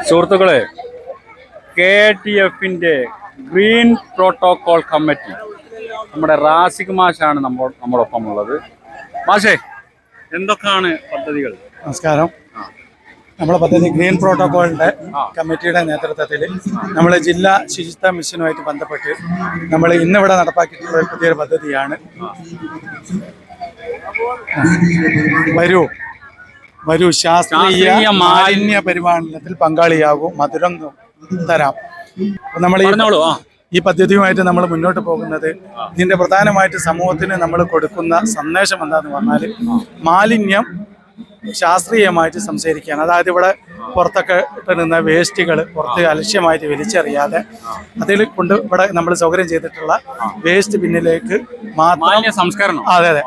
സുഹൃത്തുക്കളെ, KTFിൻ്റെ green protocol committee നമ്മുടെ റാസിഖ് മാഷാണ് നമ്മോടൊപ്പം ഉള്ളത്. മാഷേ, എന്തൊക്കെയാണ് പദ്ധതികൾ? നമസ്കാരം. നമ്മുടെ പദ്ധതി ഗ്രീൻ പ്രോട്ടോകോളിൻ്റെ കമ്മിറ്റിയുടെ നേതൃത്വത്തിൽ നമ്മൾ ജില്ലാ ശുചിത്വ മിഷനുമായിട്ട് ബന്ധപ്പെട്ട് നമ്മൾ ഇന്നിവിടെ നടപ്പാക്കിയിട്ടുള്ള ഒരു പുതിയൊരു പദ്ധതിയാണ് വരൂ ശാസ്ത്രീയ മാലിന്യ പരിപാലനത്തിൽ പങ്കാളിയാകും, മധുരം തരാം. നമ്മൾ ഈ പദ്ധതിയുമായിട്ട് നമ്മൾ മുന്നോട്ട് പോകുന്നത് ഇതിൻ്റെ പ്രധാനമായിട്ട് സമൂഹത്തിന് നമ്മൾ കൊടുക്കുന്ന സന്ദേശം എന്താണെന്ന് പറഞ്ഞാൽ മാലിന്യം ശാസ്ത്രീയമായിട്ട് സംസാരിക്കുകയാണ്. അതായത് ഇവിടെ പുറത്തൊക്കെ ഇട്ടുന്ന വേസ്റ്റുകൾ പുറത്ത് അലക്ഷ്യമായിട്ട് വലിച്ചെറിയാതെ അതിൽ കൊണ്ട് ഇവിടെ നമ്മൾ സൗകര്യം ചെയ്തിട്ടുള്ള വേസ്റ്റ് ബിന്നിലേക്ക് മാത്രം സംസ്കരണം, അതെ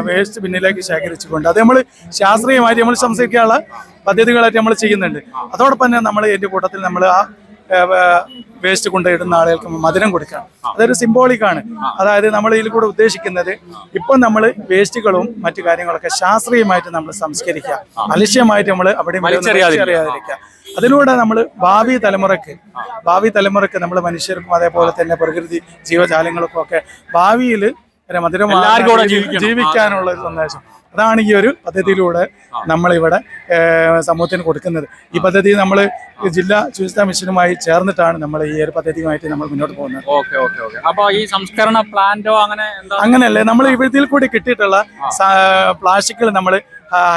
വേസ്റ്റ് ബിന്നിലേക്ക് ശേഖരിച്ചുകൊണ്ട് അത് നമ്മൾ ശാസ്ത്രീയമായിട്ട് നമ്മൾ സംസാരിക്കാനുള്ള പദ്ധതികളായിട്ട് നമ്മൾ ചെയ്യുന്നുണ്ട്. അതോടൊപ്പം തന്നെ നമ്മൾ എൻ്റെ കൂട്ടത്തിൽ നമ്മൾ ആ വേസ്റ്റ് കൊണ്ടിടുന്ന ആളുകൾക്ക് മധുരം കൊടുക്കണം. അതൊരു സിംബോളിക്കാണ്. അതായത് നമ്മൾ ഇതിൽ കൂടെ ഉദ്ദേശിക്കുന്നത് ഇപ്പം നമ്മൾ വേസ്റ്റുകളും മറ്റു കാര്യങ്ങളൊക്കെ ശാസ്ത്രീയമായിട്ട് നമ്മൾ സംസ്കരിക്കുക, അലക്ഷ്യമായിട്ട് നമ്മൾ അവിടെ അറിയാതിരിക്കുക. അതിലൂടെ നമ്മൾ ഭാവി തലമുറക്ക് നമ്മൾ മനുഷ്യർക്കും അതേപോലെ തന്നെ പ്രകൃതി ജീവജാലങ്ങൾക്കും ഒക്കെ ഭാവിയിൽ മധുരമായി ജീവിക്കാനുള്ള ഒരു സന്ദേശം. അതാണ് ഈ ഒരു പദ്ധതിയിലൂടെ നമ്മളിവിടെ സമൂഹത്തിന് കൊടുക്കുന്നത്. ഈ പദ്ധതി നമ്മൾ ജില്ലാ ശുചിത്വ മിഷനുമായി ചേർന്നിട്ടാണ് നമ്മൾ ഈ ഒരു പദ്ധതിയുമായിട്ട് നമ്മൾ മുന്നോട്ട് പോകുന്നത്. അപ്പോൾ ഈ സംസ്കരണ പ്ലാന്റോ അങ്ങനെയല്ലേ, നമ്മൾ ഇതിൽ കൂടി കിട്ടിയിട്ടുള്ള പ്ലാസ്റ്റിക്കുകൾ നമ്മൾ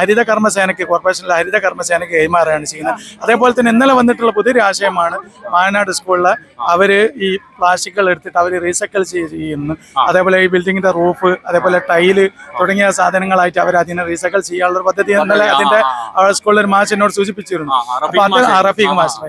ഹരിത കർമ്മസേനയ്ക്ക്, കോർപ്പറേഷനിലെ ഹരിത കർമ്മസേനയ്ക്ക് കൈമാറുകയാണ് ചെയ്യുന്നത്. അതേപോലെ തന്നെ ഇന്നലെ വന്നിട്ടുള്ള പുതിയൊരു ആശയമാണ് മായനാട് സ്കൂളിൽ അവർ ഈ പ്ലാസ്റ്റിക്കുകൾ എടുത്തിട്ട് അവർ റീസൈക്കിൾ ചെയ്യുന്നു. അതേപോലെ ഈ ബിൽഡിങ്ങിന്റെ റൂഫ്, അതേപോലെ ടൈല് തുടങ്ങിയ സാധനങ്ങളായിട്ട് അവർ അതിനെ റീസൈക്കിൾ ചെയ്യാനുള്ള പദ്ധതി ഇന്നലെ അതിന്റെ സ്കൂളിൽ ഒരു മാഷ് എന്നോട് സൂചിപ്പിച്ചിരുന്നു. അപ്പോൾ അത് റഫീഖ് മാസ്റ്റർ.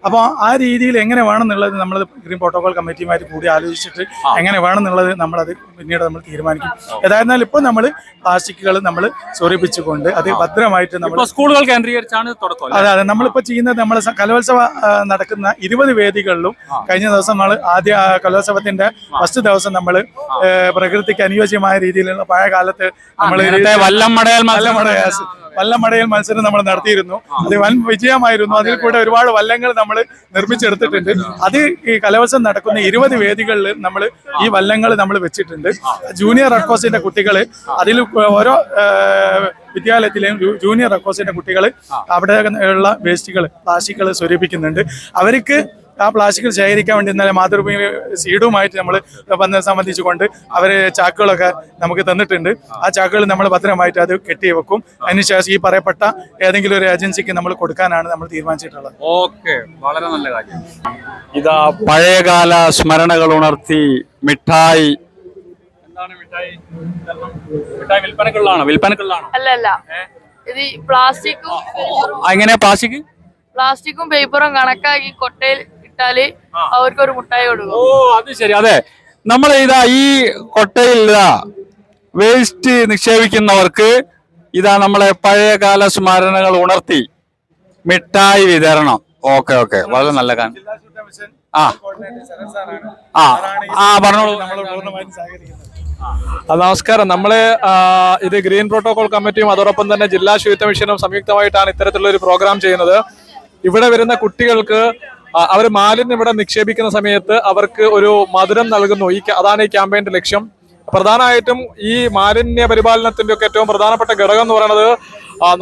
അപ്പോൾ ആ രീതിയിൽ എങ്ങനെ വേണമെന്നുള്ളത് നമ്മൾ ഗ്രീൻ പ്രോട്ടോകോൾ കമ്മിറ്റിയുമായിട്ട് കൂടി ആലോചിച്ചിട്ട് എങ്ങനെ വേണമെന്നുള്ളത് നമ്മളത് പിന്നീട് നമ്മൾ തീരുമാനിക്കും. ഏതായിരുന്നാലും ഇപ്പോൾ നമ്മൾ പ്ലാസ്റ്റിക്കുകൾ നമ്മൾ സ്വരൂപിച്ചുകൊണ്ട് അത് ഭദ്രമായിട്ട് നമ്മൾ സ്കൂളുകൾ കേന്ദ്രീകരിച്ചാണ് തുടക്കം. അതെ, നമ്മളിപ്പോൾ ചെയ്യുന്നത് നമ്മൾ കലോത്സവം നടക്കുന്ന 20 വേദികളിലും കഴിഞ്ഞ ദിവസം നമ്മൾ ആദ്യ കലോത്സവത്തിന്റെ ഫസ്റ്റ് ദിവസം നമ്മൾ പ്രകൃതിക്ക് അനുയോജ്യമായ രീതിയിലുള്ള പഴയ കാലത്ത് നമ്മൾ വല്ലമടയൽ മത്സരം നമ്മൾ നടത്തിയിരുന്നു. അത് വൻ വിജയമായിരുന്നു. അതിൽ കൂടെ ഒരുപാട് വല്ലങ്ങൾ നമ്മൾ നിർമ്മിച്ചെടുത്തിട്ടുണ്ട്. അത് ഈ കലോത്സവം നടക്കുന്ന 20 വേദികളിൽ നമ്മൾ ഈ വല്ലങ്ങൾ നമ്മൾ വെച്ചിട്ടുണ്ട്. ജൂനിയർ റെഡ് ക്രോസിന്റെ കുട്ടികൾ അതിൽ ഓരോ വിദ്യാലയത്തിലെയും ജൂനിയർ റെഡ് ക്രോസിന്റെ കുട്ടികൾ അവിടെ ഉള്ള വേസ്റ്റുകൾ പ്ലാസ്റ്റിക്കുകൾ സ്വരൂപിക്കുന്നുണ്ട്. അവർക്ക് ആ പ്ലാസ്റ്റിക്കുകൾ ശേഖരിക്കാൻ വേണ്ടി ഇന്നലെ മാതൃഭൂമി സീഡുമായിട്ട് നമ്മൾ സംബന്ധിച്ചുകൊണ്ട് അവർ ചാക്കുകളൊക്കെ നമുക്ക് തന്നിട്ടുണ്ട്. ആ ചാക്കുകൾ നമ്മൾ ഭദ്രമായിട്ട് അത് കെട്ടിവെക്കും. അതിനുശേഷം ഈ പറയപ്പെട്ട ഏതെങ്കിലും ഒരു ഏജൻസിക്ക് നമ്മൾ കൊടുക്കാനാണ് നമ്മൾ തീരുമാനിച്ചിട്ടുള്ളത്. ഓക്കെ, വളരെ നല്ല കാര്യം. ഇതാ പഴയകാല സ്മരണകൾ ഉണർത്തി മിഠായി. എന്താണ് മിഠായി? വിൽപ്പനക്കുള്ളതാണോ? അല്ലല്ല, ഇത് പ്ലാസ്റ്റിക്കും പ്ലാസ്റ്റിക്കും പേപ്പറും കണക്കാക്കി കൊട്ടയിൽ ഇട്ടാല് അവർക്കൊരു മുട്ടായി കൊടുക്കും. ഓ, അത് ശരി. അതെ, നമ്മൾ ഇതാ ഈ കൊട്ടയിൽ വേസ്റ്റ് നിക്ഷേപിക്കുന്നവർക്ക് ഇതാ നമ്മളെ പഴയകാല സ്മരണകൾ ഉണർത്തി മിഠായി വിതരണം. ഓക്കെ, വളരെ നല്ല കാര്യം. പറഞ്ഞോളൂ. നമസ്കാരം. നമ്മള് ഇത് ഗ്രീൻ പ്രോട്ടോകോൾ കമ്മിറ്റിയും അതോടൊപ്പം തന്നെ ജില്ലാ ശുചിത്വ മിഷനും സംയുക്തമായിട്ടാണ് ഇത്തരത്തിലുള്ള ഒരു പ്രോഗ്രാം ചെയ്യുന്നത്. ഇവിടെ വരുന്ന കുട്ടികൾക്ക് അവർ മാലിന്യം ഇവിടെ നിക്ഷേപിക്കുന്ന സമയത്ത് അവർക്ക് ഒരു മധുരം നൽകുന്നു. അതാണ് ഈ ക്യാമ്പയിന്റെ ലക്ഷ്യം. പ്രധാനമായിട്ടും ഈ മാലിന്യ പരിപാലനത്തിന്റെ ഒക്കെ ഏറ്റവും പ്രധാനപ്പെട്ട ഘടകം എന്ന് പറയുന്നത്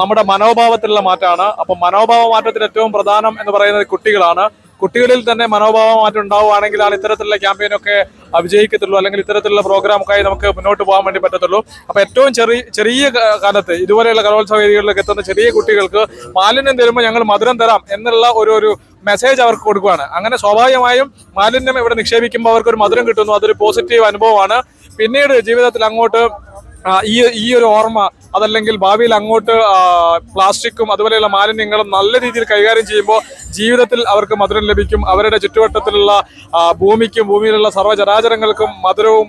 നമ്മുടെ മനോഭാവത്തിലുള്ള മാറ്റമാണ്. അപ്പം മനോഭാവ മാറ്റത്തിൽ ഏറ്റവും പ്രധാനം എന്ന് പറയുന്നത് കുട്ടികളാണ്. കുട്ടികളിൽ തന്നെ മനോഭാവ മാറ്റം ഉണ്ടാവുകയാണെങ്കിലാണ് ഇത്തരത്തിലുള്ള ക്യാമ്പയിനൊക്കെ വിജയിക്കത്തുള്ളൂ, അല്ലെങ്കിൽ ഇത്തരത്തിലുള്ള പ്രോഗ്രാമൊക്കെ നമുക്ക് മുന്നോട്ട് പോകാൻ വേണ്ടി പറ്റത്തുള്ളൂ. അപ്പോൾ ഏറ്റവും ചെറിയ കാലത്ത് ഇതുപോലെയുള്ള കലോത്സവ വേദികളിലേക്ക് എത്തുന്ന ചെറിയ കുട്ടികൾക്ക് മാലിന്യം തരുമ്പോൾ ഞങ്ങൾ മധുരം തരാം എന്നുള്ള ഒരു മെസ്സേജ് അവർക്ക് കൊടുക്കുകയാണ്. അങ്ങനെ സ്വാഭാവികമായും മാലിന്യം ഇവിടെ നിക്ഷേപിക്കുമ്പോൾ അവർക്കൊരു മധുരം കിട്ടുന്നു. അതൊരു പോസിറ്റീവ് അനുഭവമാണ്. പിന്നീട് ജീവിതത്തിൽ അങ്ങോട്ട് ഈ ഒരു ഓർമ്മ, അതല്ലെങ്കിൽ ഭാവിയിൽ അങ്ങോട്ട് പ്ലാസ്റ്റിക്കും അതുപോലെയുള്ള മാലിന്യങ്ങളും നല്ല രീതിയിൽ കൈകാര്യം ചെയ്യുമ്പോൾ ജീവിതത്തിൽ അവർക്ക് മധുരം ലഭിക്കും. അവരുടെ ചുറ്റുവട്ടത്തിലുള്ള ഭൂമിയിലുള്ള സർവ്വചരാചരങ്ങൾക്കും മധുരവും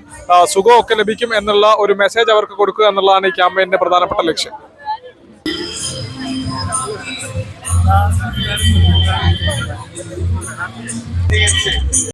സുഖവും ഒക്കെ ലഭിക്കും എന്നുള്ള ഒരു മെസ്സേജ് അവർക്ക് കൊടുക്കുക എന്നുള്ളതാണ് ഈ ക്യാമ്പയിന്റെ പ്രധാനപ്പെട്ട ലക്ഷ്യം.